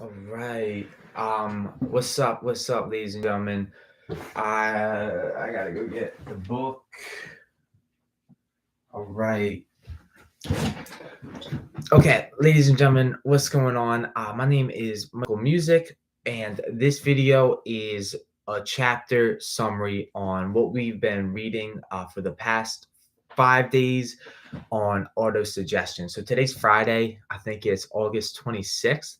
All right. What's up? What's up, ladies and gentlemen? I gotta go get the book. All right. Okay, ladies and gentlemen, what's going on? My name is Michael Music, and this video is a chapter summary on what we've been reading for the past 5 days on auto suggestion. So today's Friday. I think it's August 26th,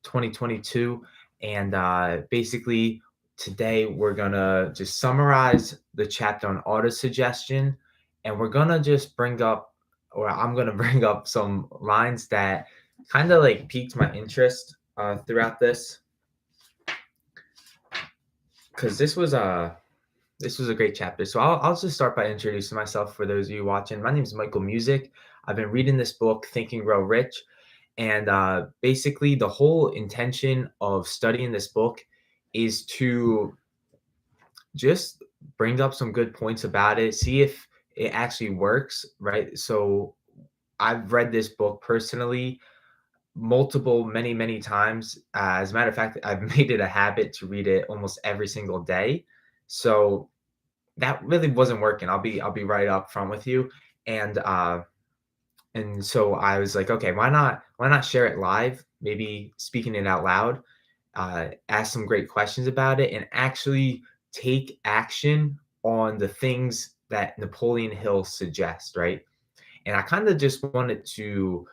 2022. And basically, today we're going to just summarize the chapter on auto suggestion. And we're going to just bring up, or I'm going to bring up some lines that kind of like piqued my interest throughout this. Because this was a great chapter. So I'll just start by introducing myself for those of you watching. My name is Michael Music. I've been reading this book, Think and Grow Rich. And basically, the whole intention of studying this book is to just bring up some good points about it, see if it actually works, right? So I've read this book personally many times. As a matter of fact, I've made it a habit to read it almost every single day. So that really wasn't working. I'll be right up front with you. And and so I was like, okay, why not share it live? Maybe speaking it out loud, ask some great questions about it, and actually take action on the things that Napoleon Hill suggests, right? And I kind of just wanted to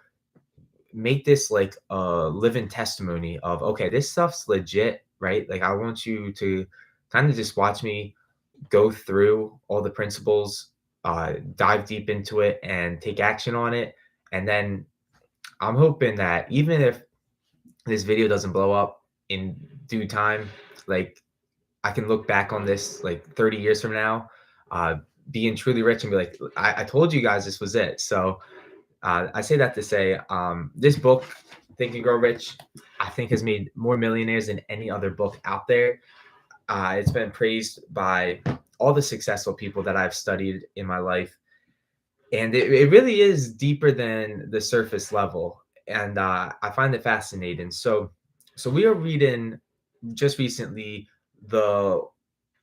make this like a living testimony of, okay, this stuff's legit, right? Like I want you to kind of just watch me go through all the principles, dive deep into it, and take action on it. And then I'm hoping that even if this video doesn't blow up in due time, like I can look back on this like 30 years from now, uh, being truly rich and be like, I told you guys this was it. So I say that to say this book, Think and Grow Rich, I think has made more millionaires than any other book out there. It's been praised by all the successful people that I've studied in my life. And it really is deeper than the surface level. And I find it fascinating. So we are reading just recently the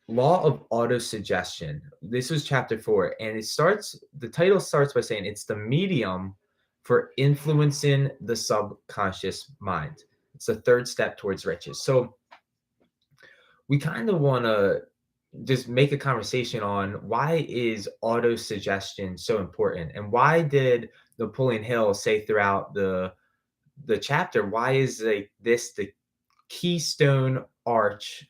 law of autosuggestion. This was chapter 4. And the title starts by saying it's the medium for influencing the subconscious mind. It's the third step towards riches. So we kind of want to just make a conversation on why is auto suggestion so important, and why did Napoleon Hill say throughout the chapter, why is like this the keystone arch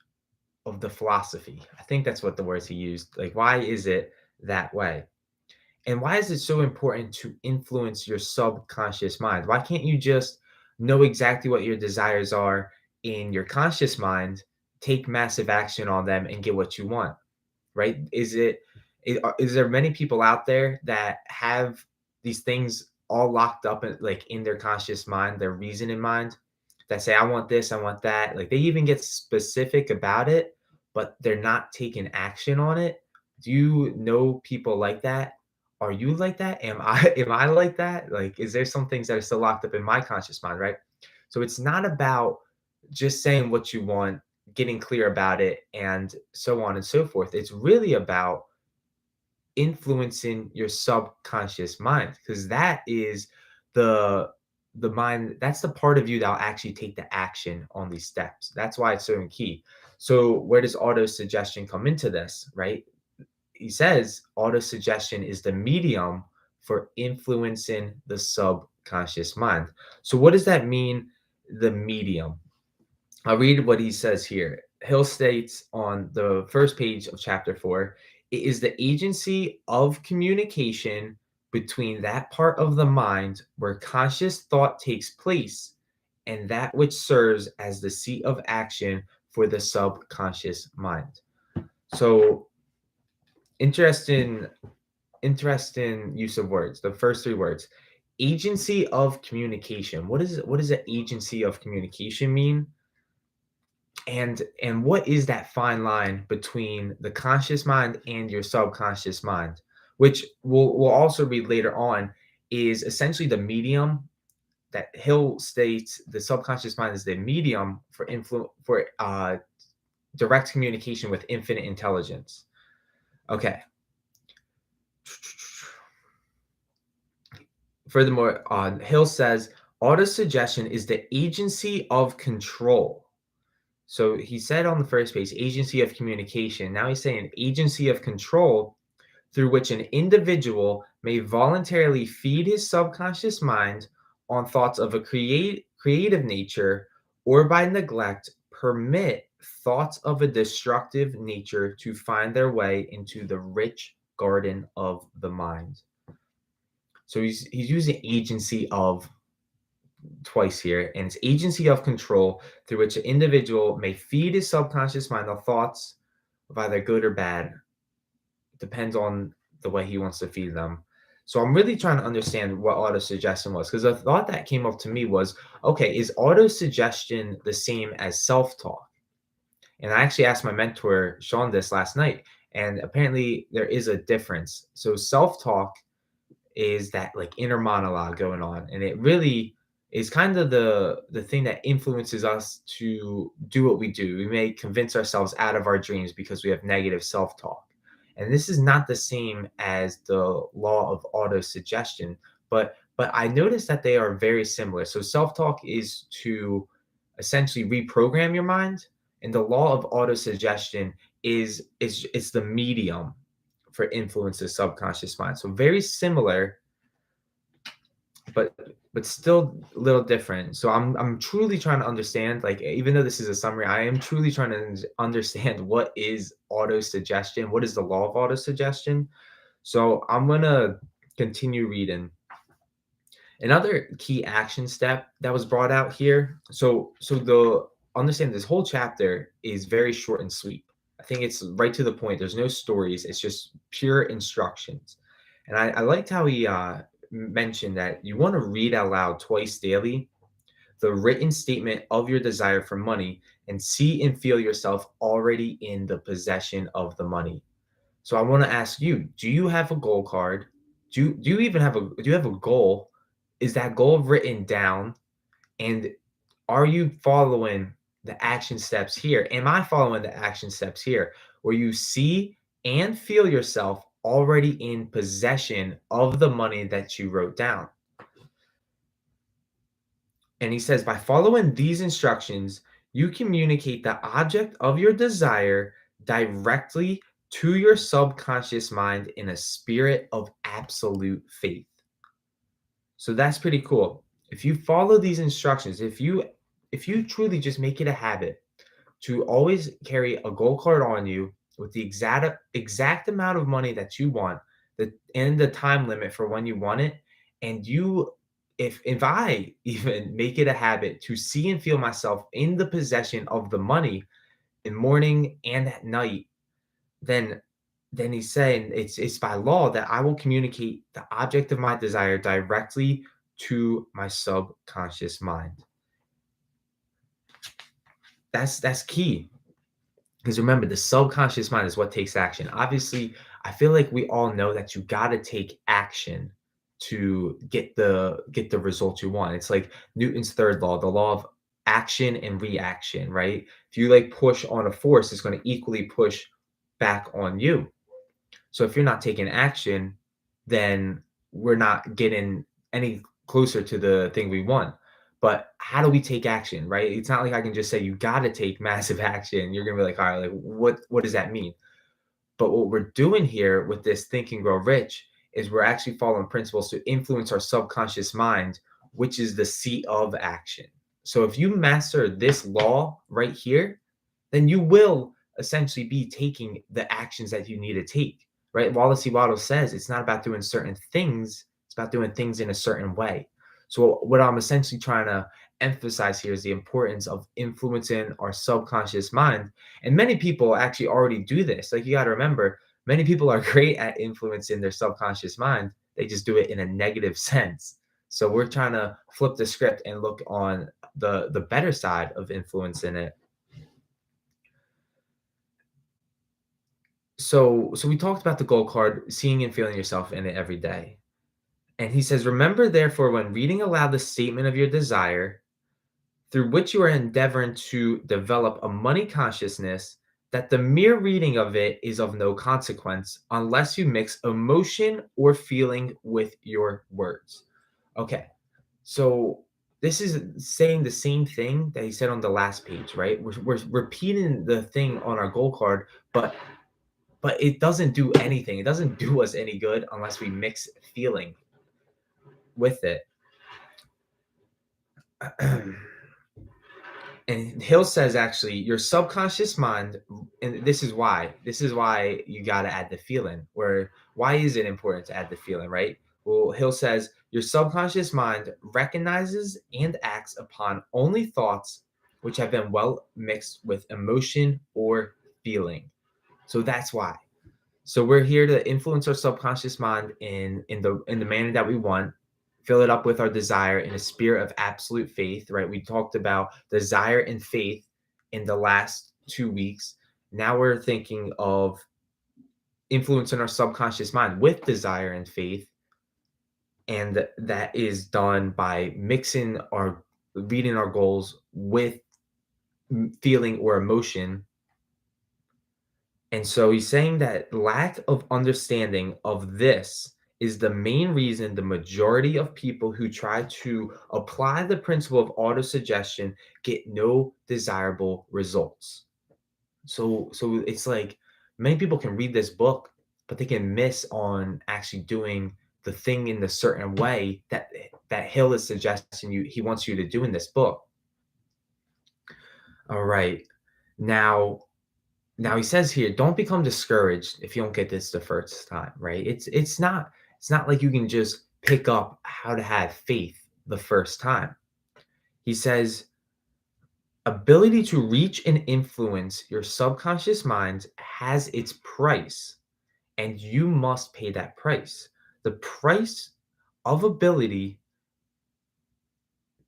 of the philosophy? I think that's what the words he used. Like, why is it that way? And why is it so important to influence your subconscious mind? Why can't you just know exactly what your desires are in your conscious mind, take massive action on them, and get what you want? Right? Is there many people out there that have these things all locked up in their conscious mind, their reason in mind, that say, I want this, I want that. Like they even get specific about it, but they're not taking action on it. Do you know people like that? Are you like that? Am I like that? Like, is there some things that are still locked up in my conscious mind, right? So it's not about just saying what you want, getting clear about it, and so on and so forth. It's really about influencing your subconscious mind, because that is the mind, that's the part of you that'll actually take the action on these steps. That's why it's so key. So where does auto suggestion come into this, right? He says auto suggestion is the medium for influencing the subconscious mind. So what does that mean, the medium? I'll read what he says here. Hill states on the first page of chapter 4, it is the agency of communication between that part of the mind where conscious thought takes place and that which serves as the seat of action for the subconscious mind. So interesting use of words. The first three words. Agency of communication. What does the agency of communication mean? And what is that fine line between the conscious mind and your subconscious mind, which we'll also read later on, is essentially the medium that Hill states the subconscious mind is the medium for direct communication with infinite intelligence. Okay. Furthermore, Hill says autosuggestion is the agency of control. So he said on the first page, agency of communication. Now he's saying agency of control through which an individual may voluntarily feed his subconscious mind on thoughts of a creative nature, or by neglect permit thoughts of a destructive nature to find their way into the rich garden of the mind. So he's using agency of twice here, and it's agency of control through which an individual may feed his subconscious mind on thoughts of either good or bad. Depends on the way he wants to feed them. So I'm really trying to understand what autosuggestion was, because the thought that came up to me was, okay, is autosuggestion the same as self-talk? And I actually asked my mentor Sean this last night, and apparently there is a difference. So self-talk is that like inner monologue going on, and it really is kind of the thing that influences us to do what we do. We may convince ourselves out of our dreams because we have negative self-talk, and this is not the same as the law of autosuggestion, but I noticed that they are very similar. So self-talk is to essentially reprogram your mind, and the law of autosuggestion is the medium for influence the subconscious mind. So very similar, but still a little different. So I'm truly trying to understand, like, even though this is a summary, I am truly trying to understand what is autosuggestion, what is the law of autosuggestion. So I'm gonna continue reading. Another key action step that was brought out here. So the understand this whole chapter is very short and sweet. I think it's right to the point. There's no stories. It's just pure instructions. And I liked how he mentioned that you want to read out loud twice daily the written statement of your desire for money and see and feel yourself already in the possession of the money. So I want to ask you, do you have a goal card? Do you even have a do you have a goal? Is that goal written down? And are you following the action steps here? Am I following the action steps here where you see and feel yourself already in possession of the money that you wrote down? And he says, by following these instructions, you communicate the object of your desire directly to your subconscious mind in a spirit of absolute faith. So that's pretty cool. If you follow these instructions, if you truly just make it a habit to always carry a goal card on you with the exact amount of money that you want, and the time limit for when you want it, and you if I even make it a habit to see and feel myself in the possession of the money in morning and at night, then he's saying it's by law that I will communicate the object of my desire directly to my subconscious mind. That's key. Because remember, the subconscious mind is what takes action. Obviously, I feel like we all know that you got to take action to get the result you want. It's like Newton's third law, the law of action and reaction, right? If you like push on a force, it's going to equally push back on you. So if you're not taking action, then we're not getting any closer to the thing we want. But how do we take action, right? It's not like I can just say you got to take massive action. You're gonna be like, all right, like what does that mean? But what we're doing here with this Think and Grow Rich is we're actually following principles to influence our subconscious mind, which is the seat of action. So if you master this law right here, then you will essentially be taking the actions that you need to take, right? Wallace E. Waddle says it's not about doing certain things, it's about doing things in a certain way. So what I'm essentially trying to emphasize here is the importance of influencing our subconscious mind. And many people actually already do this. Like, you got to remember, many people are great at influencing their subconscious mind. They just do it in a negative sense. So we're trying to flip the script and look on the better side of influencing it. So we talked about the goal card, seeing and feeling yourself in it every day. And he says, remember, therefore, when reading aloud the statement of your desire, through which you are endeavoring to develop a money consciousness, that the mere reading of it is of no consequence unless you mix emotion or feeling with your words. Okay, so this is saying the same thing that he said on the last page, right? We're repeating the thing on our goal card, but it doesn't do anything. It doesn't do us any good unless we mix feeling with it. And Hill says, actually, your subconscious mind, and this is why you got to add the feeling. Where why is it important to add the feeling, right? Well, Hill says your subconscious mind recognizes and acts upon only thoughts which have been well mixed with emotion or feeling. So that's why. So we're here to influence our subconscious mind in the manner that we want, fill it up with our desire in a spirit of absolute faith, right? We talked about desire and faith in the last 2 weeks. Now we're thinking of influencing our subconscious mind with desire and faith. And that is done by mixing our reading our goals with feeling or emotion. And so he's saying that lack of understanding of this is the main reason the majority of people who try to apply the principle of autosuggestion get no desirable results. So it's like many people can read this book, but they can miss on actually doing the thing in the certain way that Hill is suggesting he wants you to do in this book. All right. Now Now he says here, don't become discouraged if you don't get this the first time, right? It's not like you can just pick up how to have faith the first time. He says, ability to reach and influence your subconscious mind has its price, and you must pay that price. The price of ability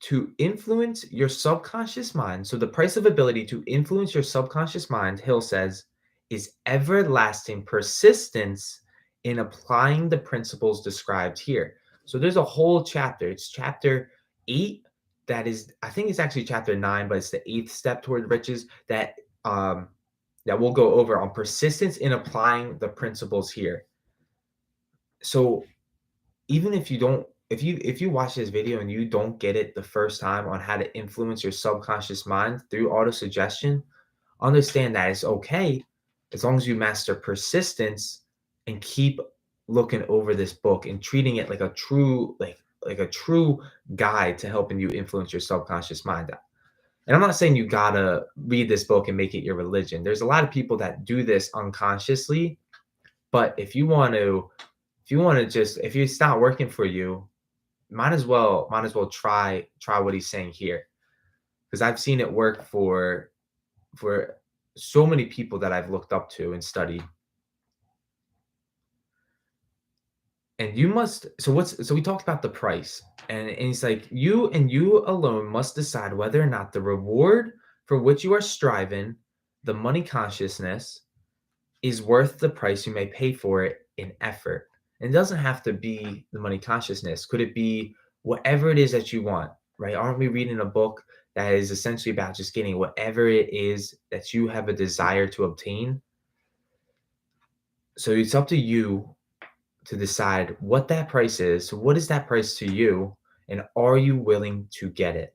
to influence your subconscious mind. So the price of ability to influence your subconscious mind, Hill says, is everlasting persistence in applying the principles described here. So there's a whole chapter. It's chapter 8 that is, I think it's actually chapter 9, but it's the 8th step toward riches that we'll go over on persistence in applying the principles here. So even if you watch this video and you don't get it the first time on how to influence your subconscious mind through autosuggestion, understand that it's okay as long as you master persistence and keep looking over this book and treating it like a true like a true guide to helping you influence your subconscious mind. And I'm not saying you gotta read this book and make it your religion. There's a lot of people that do this unconsciously, but if it's not working for you, might as well try what he's saying here, because I've seen it work for so many people that I've looked up to and studied. And you must so we talked about the price, and he's like, you and you alone must decide whether or not the reward for which you are striving, the money consciousness, is worth the price you may pay for it in effort. And it doesn't have to be the money consciousness. Could it be whatever it is that you want, right? Aren't we reading a book that is essentially about just getting whatever it is that you have a desire to obtain? So it's up to you to decide what that price is. So what is that price to you? And are you willing to get it?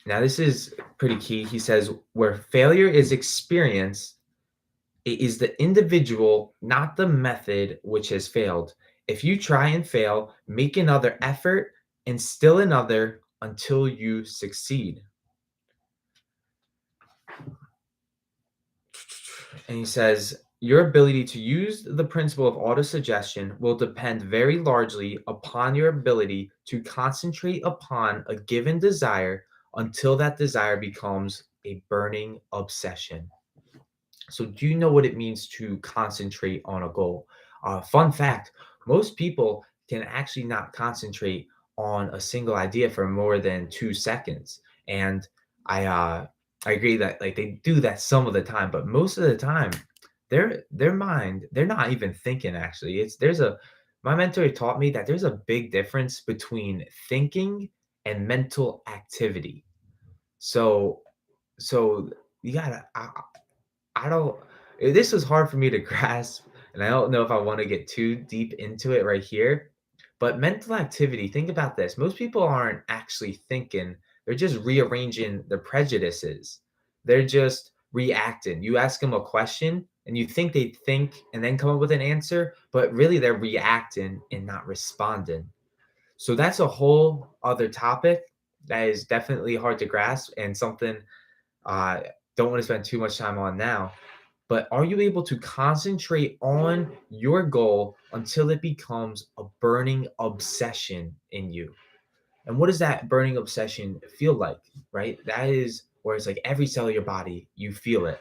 Now, this is pretty key. He says, where failure is experienced, it is the individual, not the method, which has failed. If you try and fail, make another effort and still another until you succeed. And he says, your ability to use the principle of autosuggestion will depend very largely upon your ability to concentrate upon a given desire until that desire becomes a burning obsession. So, do you know what it means to concentrate on a goal? Fun fact, most people can actually not concentrate on a single idea for more than 2 seconds. And I agree that like they do that some of the time, but most of the time, their mind, they're not even thinking actually. It's there's a My mentor taught me that there's a big difference between thinking and mental activity. So so you gotta I don't this was hard for me to grasp, and I don't know if I want to get too deep into it right here. But mental activity, think about this. Most people aren't actually thinking, they're just rearranging their prejudices. They're just reacting. You ask them a question and you think they think and then come up with an answer, but really they're reacting and not responding. So that's a whole other topic that is definitely hard to grasp and something I don't want to spend too much time on now. But are you able to concentrate on your goal until it becomes a burning obsession in you? And what does that burning obsession feel like, right? That is where it's like every cell of your body, you feel it.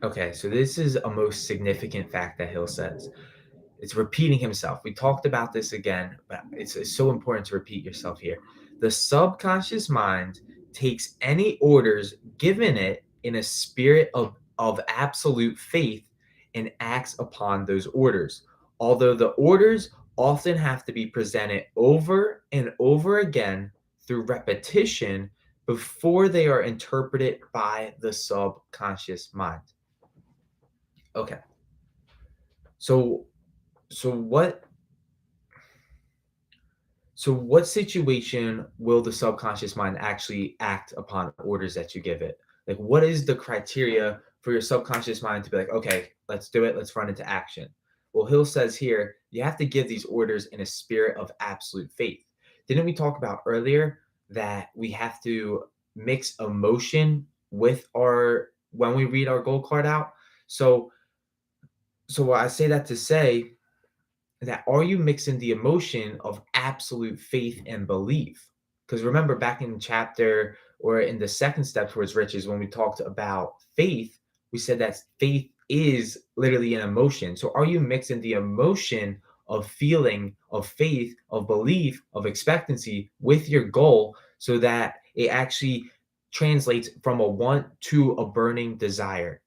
Okay, so this is a most significant fact that Hill says. It's repeating himself. We talked about this again, but it's so important to repeat yourself here. The subconscious mind takes any orders given it in a spirit of absolute faith and acts upon those orders. Although the orders often have to be presented over and over again through repetition before they are interpreted by the subconscious mind. Okay. So so what situation will the subconscious mind actually act upon orders that you give it? Like, what is the criteria for your subconscious mind to be like, okay, let's do it, let's run into action? Well, Hill says here, you have to give these orders in a spirit of absolute faith. Didn't we talk about earlier that we have to mix emotion with our when we read our goal card out? So, so I say that to say that are you mixing the emotion of absolute faith and belief? Because remember, back in chapter or in the second step towards riches, when we talked about faith, we said that faith is literally an emotion. So are you mixing the emotion of feeling, of faith, of belief, of expectancy with your goal so that it actually translates from a want to a burning desire?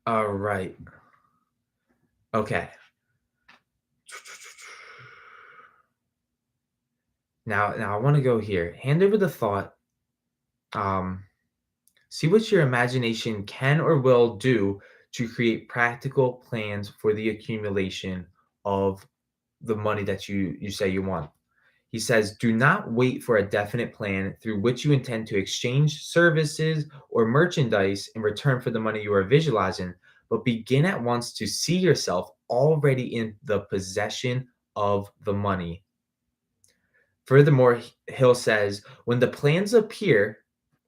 All right. Okay. Now I want to go here. Hand over the thought. Um, See what your imagination can or will do to create practical plans for the accumulation of the money that you say you want. He says, do not wait for a definite plan through which you intend to exchange services or merchandise in return for the money you are visualizing, but begin at once to see yourself already in the possession of the money. Furthermore, Hill says, when the plans appear,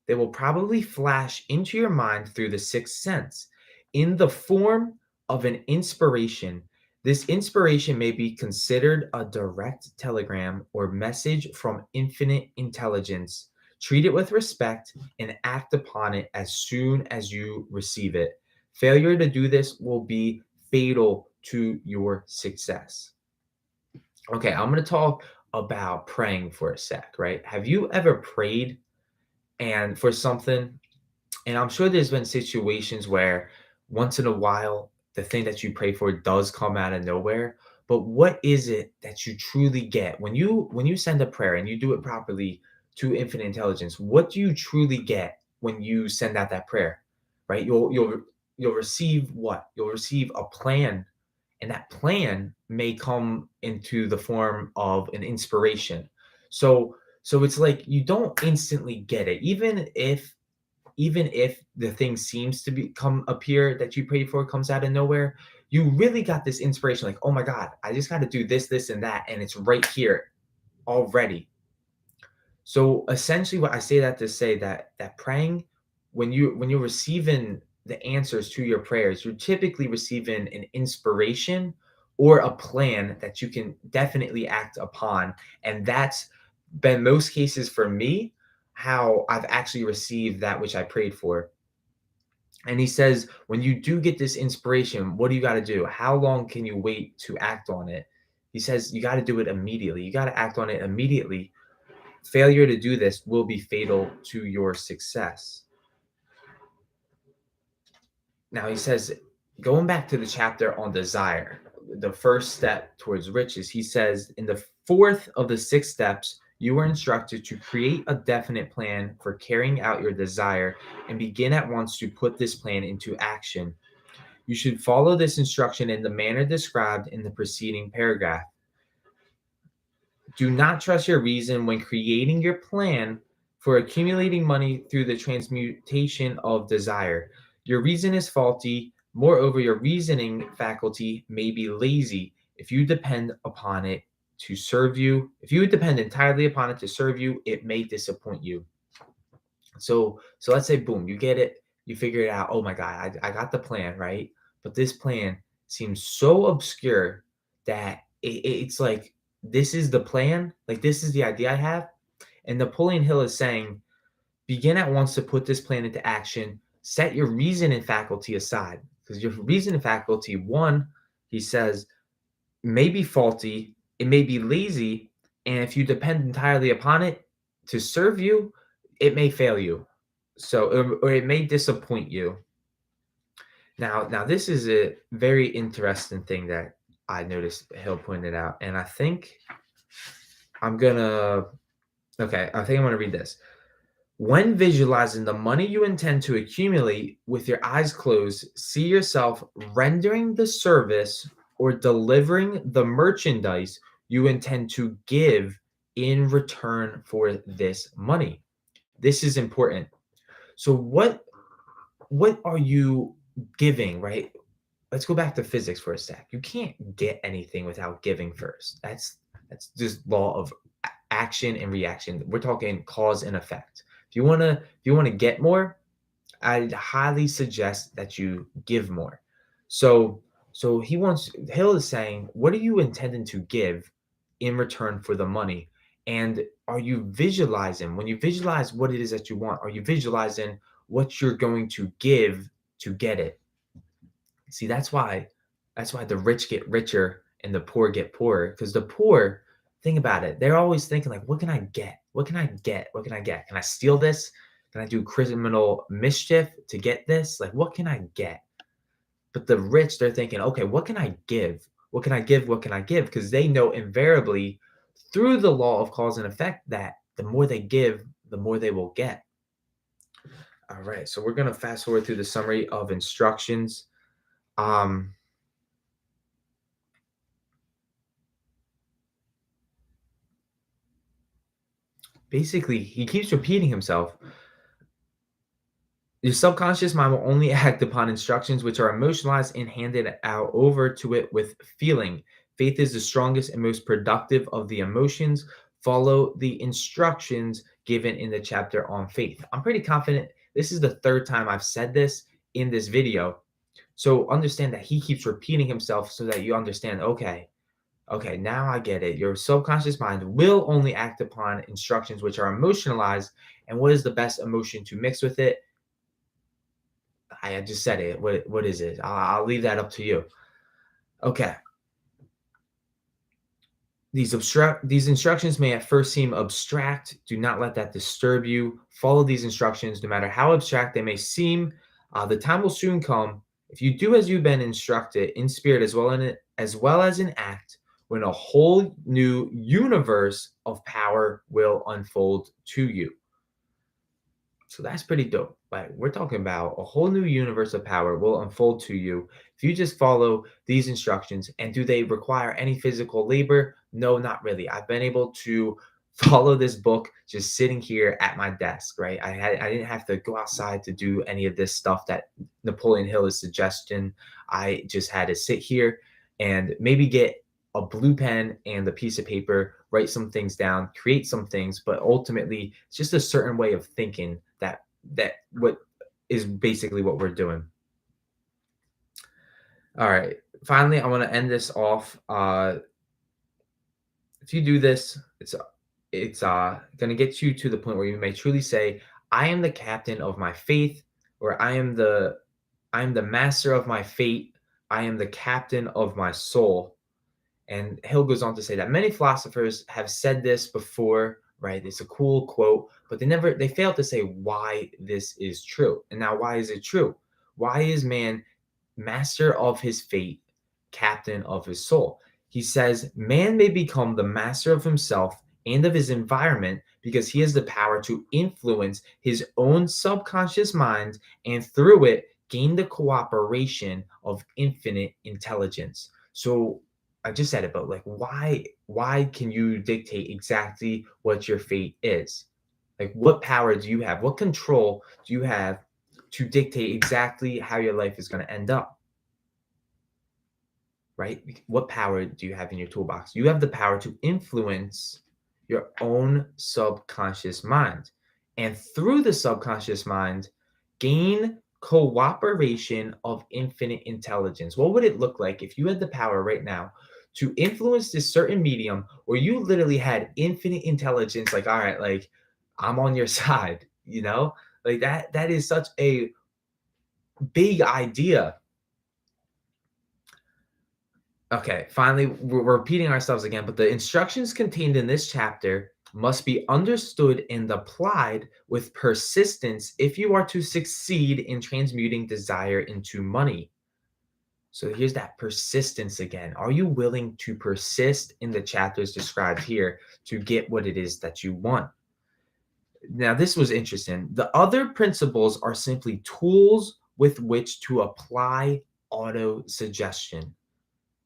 they will probably flash into your mind through the sixth sense in the form of an inspiration. This inspiration may be considered a direct telegram or message from infinite intelligence. Treat it with respect and act upon it as soon as you receive it. Failure to do this will be fatal to your success. Okay, I'm going to talk about praying for a sec, right? Have you ever prayed and for something, and I'm sure there's been situations where once in a while the thing that you pray for does come out of nowhere, but what is it that you truly get when you send a prayer and you do it properly to infinite intelligence? What do you truly get when you send out that prayer? Right? You'll receive what? You'll receive a plan, and that plan may come into the form of an inspiration. So it's like you don't instantly get it, even if the thing seems to be come appear that you prayed for comes out of nowhere. You really got this inspiration, like, oh my god, I just got to do this and that, and it's right here already. So essentially, what I say that to say that praying, when you're receiving the answers to your prayers, you're typically receiving an inspiration or a plan that you can definitely act upon, and that's been most cases for me how I've actually received that which I prayed for. And he says, when you do get this inspiration, what do you got to do? How long can you wait to act on it? He says, you got to do it immediately. You got to act on it immediately. Failure to do this will be fatal to your success. Now, he says, going back to the chapter on desire, the first step towards riches, he says, in the fourth of the six steps, you are instructed to create a definite plan for carrying out your desire and begin at once to put this plan into action. You should follow this instruction in the manner described in the preceding paragraph. Do not trust your reason when creating your plan for accumulating money through the transmutation of desire. Your reason is faulty. Moreover, your reasoning faculty may be lazy if you depend upon it to serve you. If you depend entirely upon it to serve you, it may disappoint you. So let's say, boom, you get it, you figure it out. Oh my God, I got the plan, right? But this plan seems so obscure that it's like, this is the plan, like this is the idea I have. And Napoleon Hill is saying, begin at once to put this plan into action. Set your reason and faculty aside, because your reason and faculty, one, he says, may be faulty, it may be lazy, and if you depend entirely upon it to serve you, it may fail you. So, or it may disappoint you. Now this is a very interesting thing that I noticed Hill pointed out, and I think I'm gonna okay, I think I'm gonna read this. When visualizing the money you intend to accumulate with your eyes closed, see yourself rendering the service or delivering the merchandise you intend to give in return for this money. This is important. So what are you giving, right? Let's go back to physics for a sec. You can't get anything without giving first. That's just law of action and reaction. We're talking cause and effect. If you want to get more, I'd highly suggest that you give more. So Hill is saying, what are you intending to give in return for the money? And are you visualizing, when you visualize what it is that you want, are you visualizing what you're going to give to get it? See, that's why the rich get richer and the poor get poorer. Because the poor, think about it, they're always thinking like, what can I get? What can I get? What can I get? Can I steal this? Can I do criminal mischief to get this? Like, what can I get? But the rich, they're thinking, okay, what can I give? What can I give? What can I give? Because they know invariably through the law of cause and effect that the more they give, the more they will get. All right, so we're gonna fast forward through the summary of instructions. Um, Basically, he keeps repeating himself. Your subconscious mind will only act upon instructions which are emotionalized and handed out over to it with feeling. Faith is the strongest and most productive of the emotions. Follow the instructions given in the chapter on faith. I'm pretty confident this is the third time I've said this in this video. So understand that he keeps repeating himself so that you understand, okay, now I get it. Your subconscious mind will only act upon instructions which are emotionalized. And what is the best emotion to mix with it? I just said it. What is it? I'll leave that up to you. Okay. These instructions may at first seem abstract. Do not let that disturb you. Follow these instructions, no matter how abstract they may seem. The time will soon come if you do as you've been instructed in spirit as well as in act, when a whole new universe of power will unfold to you. So that's pretty dope. Like, we're talking about a whole new universe of power will unfold to you if you just follow these instructions. And do they require any physical labor? No, not really. I've been able to follow this book just sitting here at my desk, right? I didn't have to go outside to do any of this stuff that Napoleon Hill is suggesting. I just had to sit here and maybe get a blue pen and a piece of paper, write some things down, create some things, but ultimately it's just a certain way of thinking that what is basically what we're doing. All right. Finally, I want to end this off. If you do this, it's going to get you to the point where you may truly say, I am the captain of my faith, or I am the I am the master of my fate. I am the captain of my soul. And Hill goes on to say that many philosophers have said this before, right? It's a cool quote, but they fail to say why this is true. And now, why is it true? Why is man master of his fate, captain of his soul? He says, man may become the master of himself and of his environment because he has the power to influence his own subconscious mind and through it gain the cooperation of infinite intelligence. So I just said it, but like why can you dictate exactly what your fate is? Like what power do you have? What control do you have to dictate exactly how your life is going to end up? Right? What power do you have in your toolbox? You have the power to influence your own subconscious mind. And through the subconscious mind, gain cooperation of infinite intelligence. What would it look like if you had the power right now to influence this certain medium where you literally had infinite intelligence? Like, all right, like I'm on your side, you know? Like that is such a big idea. Okay, finally, we're repeating ourselves again, but the instructions contained in this chapter must be understood and applied with persistence if you are to succeed in transmuting desire into money. So here's that persistence again. Are you willing to persist in the chapters described here to get what it is that you want? Now, this was interesting. The other principles are simply tools with which to apply auto suggestion.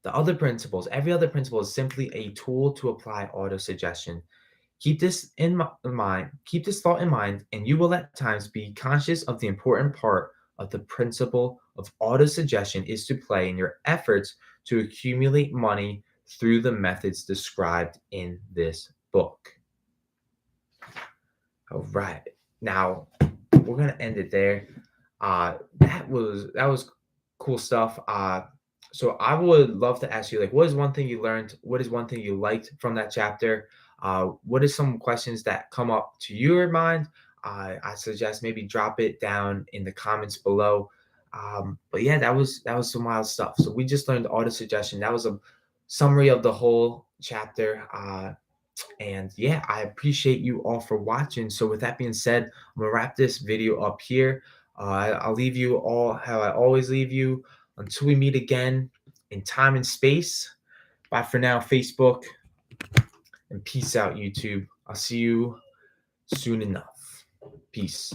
The other principles, every other principle is simply a tool to apply auto suggestion. Keep this in mind, keep this thought in mind, and you will at times be conscious of the important part of the principle of auto suggestion is to play in your efforts to accumulate money through the methods described in this book. All right. Now we're gonna end it there. That was cool stuff. So I would love to ask you, like, what is one thing you learned? What is one thing you liked from that chapter? What is some questions that come up to your mind? I suggest maybe drop it down in the comments below. But yeah, that was some wild stuff. So we just learned auto suggestion. That was a summary of the whole chapter. And yeah, I appreciate you all for watching. So with that being said, I'm gonna wrap this video up here. I'll leave you all how I always leave you until we meet again in time and space. Bye for now, Facebook, and peace out, YouTube. I'll see you soon enough. Peace.